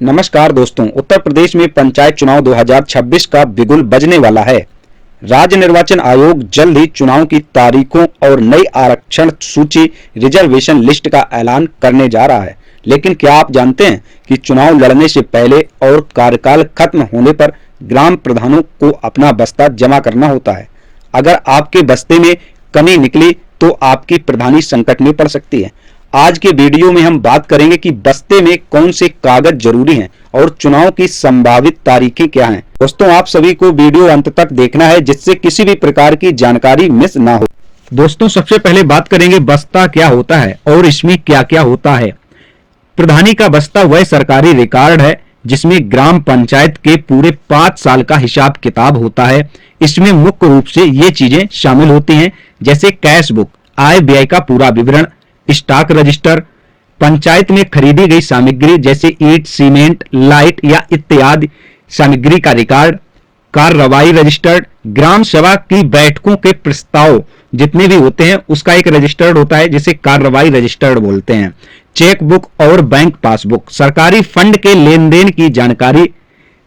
नमस्कार दोस्तों, उत्तर प्रदेश में पंचायत चुनाव 2026 का बिगुल बजने वाला है। राज्य निर्वाचन आयोग जल्द ही चुनाव की तारीखों और नई आरक्षण सूची रिजर्वेशन लिस्ट का ऐलान करने जा रहा है। लेकिन क्या आप जानते हैं कि चुनाव लड़ने से पहले और कार्यकाल खत्म होने पर ग्राम प्रधानों को अपना बस्ता जमा करना होता है। अगर आपके बस्ते में कमी निकली तो आपकी प्रधानी संकट में पड़ सकती है। आज के वीडियो में हम बात करेंगे कि बस्ते में कौन से कागज जरूरी हैं और चुनाव की संभावित तारीखें क्या हैं। दोस्तों, आप सभी को वीडियो अंत तक देखना है जिससे किसी भी प्रकार की जानकारी मिस ना हो। दोस्तों, सबसे पहले बात करेंगे बस्ता क्या होता है और इसमें क्या क्या होता है। प्रधानी का बस्ता वह सरकारी रिकॉर्ड है जिसमें ग्राम पंचायत के पूरे 5 साल का हिसाब किताब होता है। इसमें मुख्य रूप से ये चीजें शामिल होती हैं, जैसे कैश बुक, आय व्यय का पूरा विवरण, स्टॉक रजिस्टर, पंचायत में खरीदी गई सामग्री जैसे ईंट, सीमेंट, लाइट या इत्यादि सामग्री का रिकॉर्ड, कार्रवाई रजिस्टर्ड, ग्राम सभा की बैठकों के प्रस्ताव जितने भी होते हैं उसका एक रजिस्टर्ड होता है जिसे कार्रवाई रजिस्टर्ड बोलते हैं, चेक बुक और बैंक पासबुक, सरकारी फंड के लेन देन की जानकारी,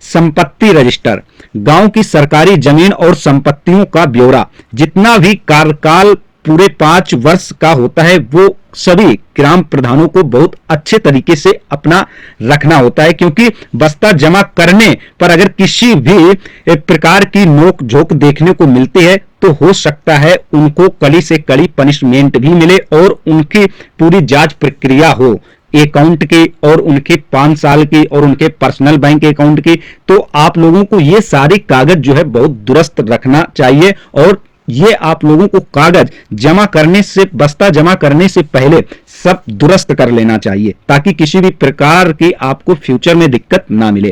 संपत्ति रजिस्टर, गांव की सरकारी जमीन और संपत्तियों का ब्यौरा। जितना भी कार्यकाल पूरे 5 वर्ष का होता है वो सभी ग्राम प्रधानों को बहुत अच्छे तरीके से अपना रखना होता है, क्योंकि बस्ता जमा करने पर अगर किसी भी प्रकार की नोक झोंक देखने को मिलती है तो हो सकता है उनको कड़ी से कड़ी पनिशमेंट भी मिले और उनकी पूरी जांच प्रक्रिया हो अकाउंट की और उनके 5 साल की और उनके पर्सनल बैंक अकाउंट की। तो आप लोगों को ये सारे कागज जो है बहुत दुरुस्त रखना चाहिए और ये आप लोगों को कागज जमा करने से, बस्ता जमा करने से पहले सब दुरुस्त कर लेना चाहिए ताकि किसी भी प्रकार की आपको फ्यूचर में दिक्कत ना मिले।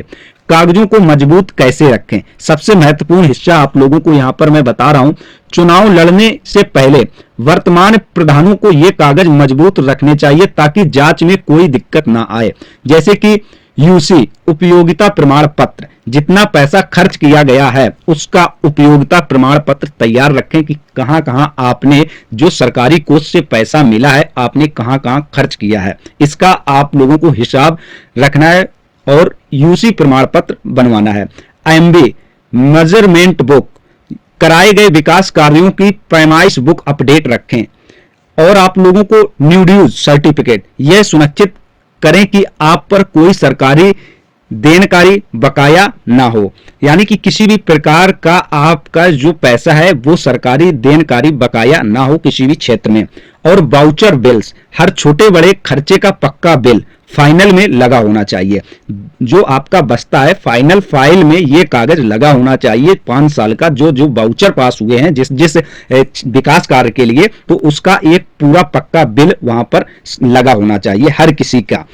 कागजों को मजबूत कैसे रखें, सबसे महत्वपूर्ण हिस्सा आप लोगों को यहां पर मैं बता रहा हूं। चुनाव लड़ने से पहले वर्तमान प्रधानों को ये कागज मजबूत रखने चाहिए ताकि जांच में कोई दिक्कत ना आए। जैसे कि यूसी उपयोगिता प्रमाण पत्र, जितना पैसा खर्च किया गया है उसका उपयोगिता प्रमाण पत्र तैयार रखें कि कहां कहां आपने जो सरकारी कोष से पैसा मिला है आपने कहां कहां खर्च किया है, इसका आप लोगों को हिसाब रखना है और यूसी प्रमाण पत्र बनवाना है। एमबी मेजरमेंट बुक, कराए गए विकास कार्यों की पैमाइश बुक अपडेट रखें और आप लोगों को न्यू ड्यूज सर्टिफिकेट, यह सुनिश्चित करें कि आप पर कोई सरकारी देनकारी बकाया ना हो, यानी कि किसी भी प्रकार का आपका जो पैसा है वो सरकारी देनकारी बकाया ना हो किसी भी क्षेत्र में। और वाउचर बिल्स, हर छोटे बड़े खर्चे का पक्का बिल फाइनल में लगा होना चाहिए। जो आपका बस्ता है फाइनल फाइल में ये कागज लगा होना चाहिए। 5 साल का जो जो वाउचर पास हुए हैं जिस जिस विकास कार्य के लिए, तो उसका एक पूरा पक्का बिल वहां पर लगा होना चाहिए हर किसी का,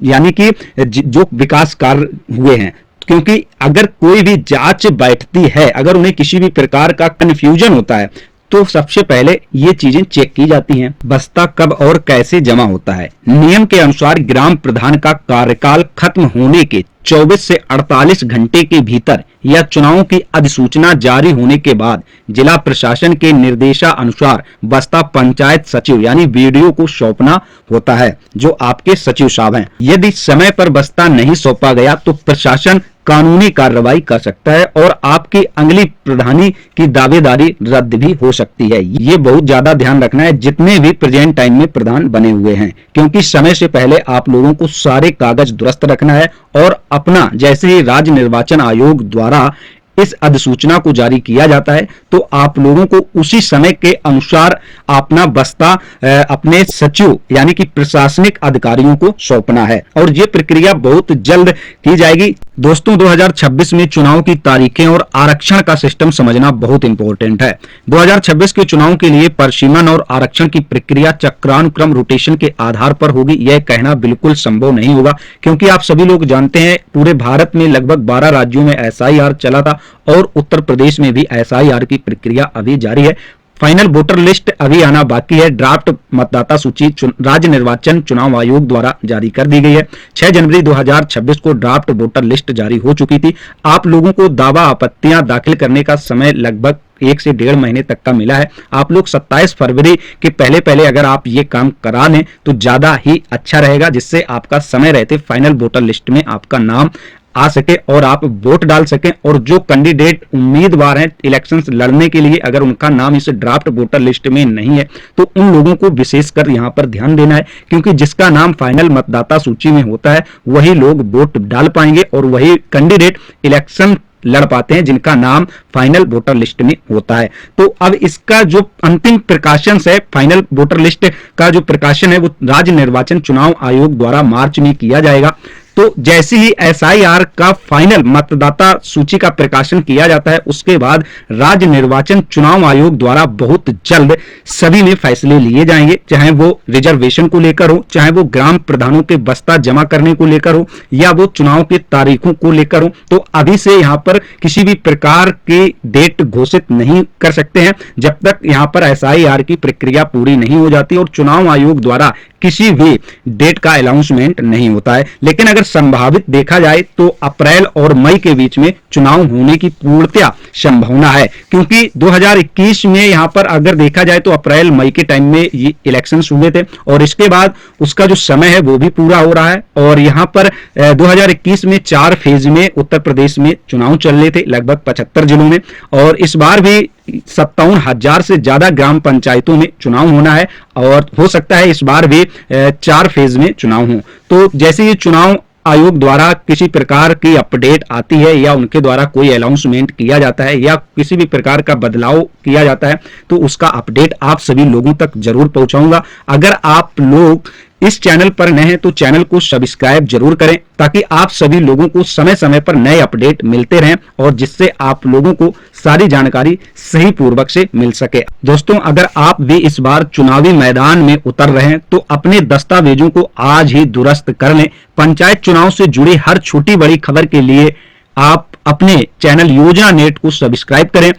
यानी कि जो विकास कार्य हुए हैं। क्योंकि अगर कोई भी जांच बैठती है, अगर उन्हें किसी भी प्रकार का कंफ्यूजन होता है तो सबसे पहले ये चीजें चेक की जाती हैं। बस्ता कब और कैसे जमा होता है। नियम के अनुसार ग्राम प्रधान का कार्यकाल खत्म होने के 24 से 48 घंटे के भीतर या चुनाव की अधिसूचना जारी होने के बाद जिला प्रशासन के निर्देशानुसार बस्ता पंचायत सचिव यानी वीडियो को सौंपना होता है, जो आपके सचिव साहब हैं। यदि समय पर बस्ता नहीं सौंपा गया तो प्रशासन कानूनी कार्रवाई कर सकता है और आपकी अगली प्रधानी की दावेदारी रद्द भी हो सकती है। ये बहुत ज्यादा ध्यान रखना है जितने भी प्रेजेंट टाइम में प्रधान बने हुए हैं, क्योंकि समय से पहले आप लोगों को सारे कागज दुरुस्त रखना है और अपना, जैसे ही राज्य निर्वाचन आयोग द्वारा इस अधिसूचना को जारी किया जाता है तो आप लोगों को उसी समय के अनुसार अपना बस्ता अपने सचिव यानी कि प्रशासनिक अधिकारियों को सौंपना है और ये प्रक्रिया बहुत जल्द की जाएगी। दोस्तों, 2026 में चुनाव की तारीखें और आरक्षण का सिस्टम समझना बहुत इंपॉर्टेंट है। 2026 के चुनाव के लिए परिसीमन और आरक्षण की प्रक्रिया चक्रानुक्रम रोटेशन के आधार पर होगी। यह कहना बिल्कुल संभव नहीं होगा, क्योंकि आप सभी लोग जानते हैं पूरे भारत में लगभग 12 राज्यों में SIR चला था और उत्तर प्रदेश में भी SIR की प्रक्रिया अभी जारी है। फाइनल वोटर लिस्ट अभी आना बाकी है। ड्राफ्ट मतदाता सूची राज्य निर्वाचन चुनाव आयोग द्वारा जारी कर दी गई है। 6 जनवरी 2026 को ड्राफ्ट वोटर लिस्ट जारी हो चुकी थी। आप लोगों को दावा आपत्तियां दाखिल करने का समय लगभग 1 से 1.5 महीने तक का मिला है। आप लोग 27 फरवरी के पहले अगर आप ये काम करा लें तो ज्यादा ही अच्छा रहेगा, जिससे आपका समय रहते फाइनल वोटर लिस्ट में आपका नाम आ सके और आप वोट डाल सकें। और जो कैंडिडेट उम्मीदवार हैं इलेक्शंस लड़ने के लिए, अगर उनका नाम इस ड्राफ्ट वोटर लिस्ट में नहीं है तो उन लोगों को विशेषकर यहां पर ध्यान देना है, क्योंकि जिसका नाम फाइनल मतदाता सूची में होता है वही लोग वोट डाल पाएंगे और वही कैंडिडेट इलेक्शन लड़ पाते हैं जिनका नाम फाइनल वोटर लिस्ट में होता है। तो अब इसका जो अंतिम प्रकाशन है, फाइनल वोटर लिस्ट का जो प्रकाशन है वो राज्य निर्वाचन चुनाव आयोग द्वारा मार्च में किया जाएगा। तो जैसे ही SIR का फाइनल मतदाता सूची का प्रकाशन किया जाता है उसके बाद राज्य निर्वाचन चुनाव आयोग द्वारा बहुत जल्द सभी में फैसले लिए जाएंगे, चाहे वो रिजर्वेशन को लेकर हो, चाहे वो ग्राम प्रधानों के बस्ता जमा करने को लेकर हो, या वो चुनाव की तारीखों को लेकर हो। तो अभी से यहाँ पर किसी भी प्रकार की डेट घोषित नहीं कर सकते हैं जब तक यहाँ पर SIR की प्रक्रिया पूरी नहीं हो जाती और चुनाव आयोग द्वारा किसी भी डेट का अनाउंसमेंट नहीं होता है। लेकिन अगर संभावित देखा जाए तो अप्रैल और मई के बीच में चुनाव होने की पूर्णतया संभावना है, क्योंकि 2021 में यहां पर अगर देखा जाए तो अप्रैल मई के टाइम में ये इलेक्शंस हुए थे और इसके बाद उसका जो समय है वो भी पूरा हो रहा है। और यहां पर 2021 में 4 फेज में उत्तर प्रदेश में चुनाव चल रहे थे लगभग 75 जिलों में, और इस बार भी 57,000 से ज्यादा ग्राम पंचायतों में चुनाव होना है और हो सकता है इस बार भी 4 फेज में चुनाव हो। तो जैसे ये चुनाव आयोग द्वारा किसी प्रकार की अपडेट आती है या उनके द्वारा कोई अनाउंसमेंट किया जाता है या किसी भी प्रकार का बदलाव किया जाता है तो उसका अपडेट आप सभी लोगों तक जरूर पहुंचाऊंगा। अगर आप लोग इस चैनल पर नए हैं तो चैनल को सब्सक्राइब जरूर करें ताकि आप सभी लोगों को समय समय पर नए अपडेट मिलते रहें और जिससे आप लोगों को सारी जानकारी सही पूर्वक से मिल सके। दोस्तों, अगर आप भी इस बार चुनावी मैदान में उतर रहे हैं तो अपने दस्तावेजों को आज ही दुरुस्त कर लें। पंचायत चुनाव से जुड़ी हर छोटी बड़ी खबर के लिए आप अपने चैनल योजना नेट को सब्सक्राइब करें।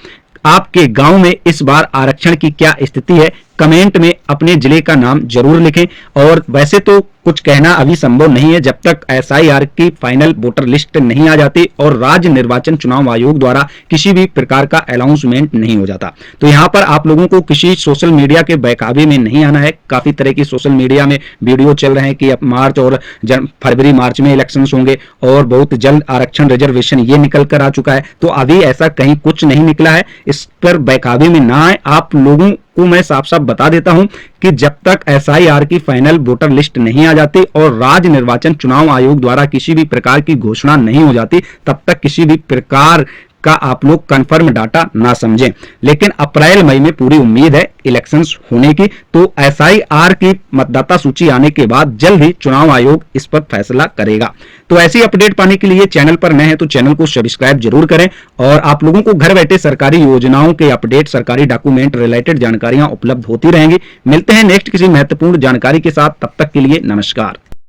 आपके गांव में इस बार आरक्षण की क्या स्थिति है, कमेंट में अपने जिले का नाम जरूर लिखें। और वैसे तो कुछ कहना अभी संभव नहीं है जब तक SIR की फाइनल वोटर लिस्ट नहीं आ जाती और राज्य निर्वाचन चुनाव आयोग द्वारा किसी भी प्रकार का अनाउंसमेंट नहीं हो जाता। तो यहाँ पर आप लोगों को किसी सोशल मीडिया के बहकावे में नहीं आना है। काफी तरह की सोशल मीडिया में वीडियो चल रहे हैं कि अब मार्च और फरवरी मार्च में इलेक्शंस होंगे और बहुत जल्द आरक्षण रिजर्वेशन ये निकल कर आ चुका है। तो अभी ऐसा कहीं कुछ नहीं निकला है, इस पर बहकावे में ना आए। आप लोगों को मैं साफ साफ बता देता हूं कि जब तक SIR की फाइनल वोटर लिस्ट नहीं आ जाती और राज्य निर्वाचन चुनाव आयोग द्वारा किसी भी प्रकार की घोषणा नहीं हो जाती तब तक किसी भी प्रकार का आप लोग कंफर्म डाटा ना समझें। लेकिन अप्रैल मई में पूरी उम्मीद है इलेक्शंस होने की। तो SIR की मतदाता सूची आने के बाद जल्द ही चुनाव आयोग इस पर फैसला करेगा। तो ऐसी अपडेट पाने के लिए चैनल पर नए हैं तो चैनल को सब्सक्राइब जरूर करें और आप लोगों को घर बैठे सरकारी योजनाओं के अपडेट, सरकारी डॉक्यूमेंट रिलेटेड जानकारियां उपलब्ध होती रहेंगी। मिलते हैं नेक्स्ट किसी महत्वपूर्ण जानकारी के साथ, तब तक के लिए नमस्कार।